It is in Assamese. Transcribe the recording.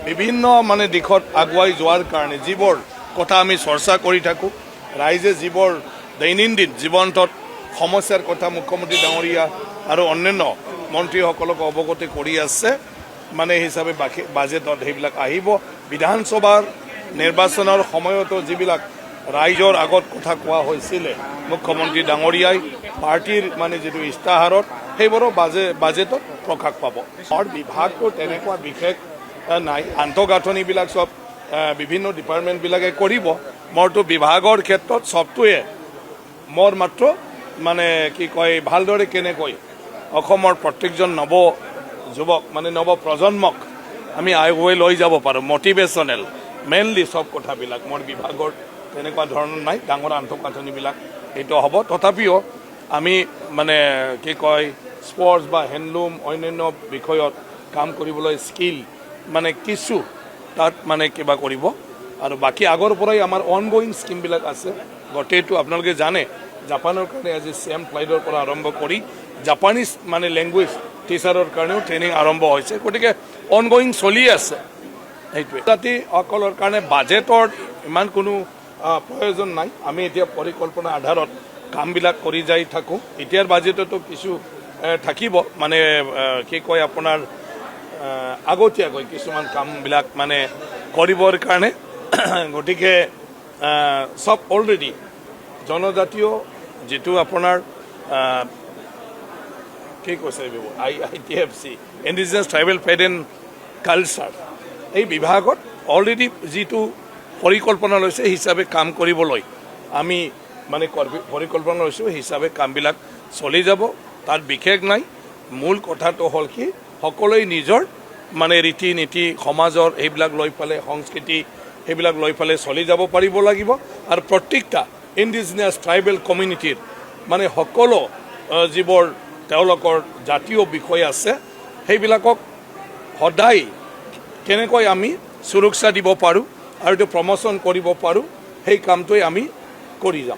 বিভিন্ন মানে দিশত আগুৱাই যোৱাৰ কাৰণে যিবোৰ কথা আমি চৰ্চা কৰি থাকোঁ, ৰাইজে যিবোৰ দৈনন্দিন জীৱনটোত সমস্যাৰ কথা মুখ্যমন্ত্ৰী ডাঙৰীয়া আৰু অন্যান্য মন্ত্ৰীসকলক অৱগত কৰি আছে, মানে হিচাপে বাজেটত সেইবিলাক আহিব। বিধানসভাৰ নিৰ্বাচনৰ সময়তো যিবিলাক ৰাইজৰ আগত কথা কোৱা হৈছিলে মুখ্যমন্ত্ৰী ডাঙৰীয়াই পাৰ্টিৰ মানে যিটো ইস্তাহাৰত, সেইবোৰো বাজেটত প্ৰকাশ পাব। মোৰ বিভাগটো তেনেকুৱা বিশেষ নাই, আন্তঃগাঁথনিবিলাক চব বিভিন্ন ডিপাৰ্টমেণ্টবিলাকে কৰিব। মোৰতো বিভাগৰ ক্ষেত্ৰত চবটোৱে মোৰ মাত্ৰ মানে কি কয় ভালদৰে কেনেকৈ অসমৰ প্ৰত্যেকজন যুৱক মানে নৱ প্ৰজন্মক আমি আগুৱাই লৈ যাব পাৰোঁ, মটিভেশ্যনেল মেইনলি চব কথাবিলাক মোৰ বিভাগৰ তেনেকুৱা ধৰণৰ নাই। ডাঙৰ আন্তঃগাঁথনিবিলাক এইটো হ'ব। তথাপিও আমি মানে কি কয় স্পৰ্টছ বা হেণ্ডলুম অন্যান্য বিষয়ত কাম কৰিবলৈ স্কিল মানে কিছু তাত মানে কিবা কৰিব। আৰু বাকী আগৰ পৰাই আমাৰ অনগয়িং স্কিমবিলাক আছে গোটেইটো। আপোনালোকে জানে জাপানৰ কাৰণে আজি চেম ফ্লাইটৰ পৰা আৰম্ভ কৰি জাপানিজ মানে লেংগুৱেজ টিচাৰৰ কাৰণেও ট্ৰেইনিং আৰম্ভ হৈছে। গতিকে অনগয়িং চলি আছে। সেইটোৱে জাতিসকলৰ কাৰণে বাজেটৰ ইমান কোনো প্ৰয়োজন নাই। আমি এতিয়া পৰিকল্পনা আধাৰত কামবিলাক কৰি যাই থাকোঁ। এতিয়াৰ বাজেটতো কিছু থাকিব মানে কি কয় আপোনাৰ আগতীয়াকৈ কিছুমান কামবিলাক মানে কৰিবৰ কাৰণে। গতিকে চব অলৰেডি জনজাতীয় যিটো আপোনাৰ কি কৈছে ITFC indigenous tribal fed and culture, এই বিভাগত অলৰেডি যিটো পৰিকল্পনা লৈছে হিচাপে কাম কৰিবলৈ আমি মানে পৰিকল্পনা লৈছোঁ, হিচাপে কামবিলাক চলি যাব। তাত বিশেষ নাই। মূল কথাটো হ'ল কি সকলোৱে নিজৰ মানে ৰীতি নীতি সমাজৰ এইবিলাক লৈ পেলাই সংস্কৃতি সেইবিলাক লৈ পেলাই চলি যাব পাৰিব লাগিব। আৰু প্ৰত্যেকটা ইণ্ডিজিনাছ ট্ৰাইবেল কমিউনিটিৰ মানে সকলো যিবোৰ তেওঁলোকৰ জাতীয় বিষয় আছে সেইবিলাকক সদায় কেনেকৈ আমি সুৰক্ষা দিব পাৰোঁ আৰু এইটো প্ৰমোশ্যন কৰিব পাৰোঁ, সেই কামটোৱে আমি কৰি যাম।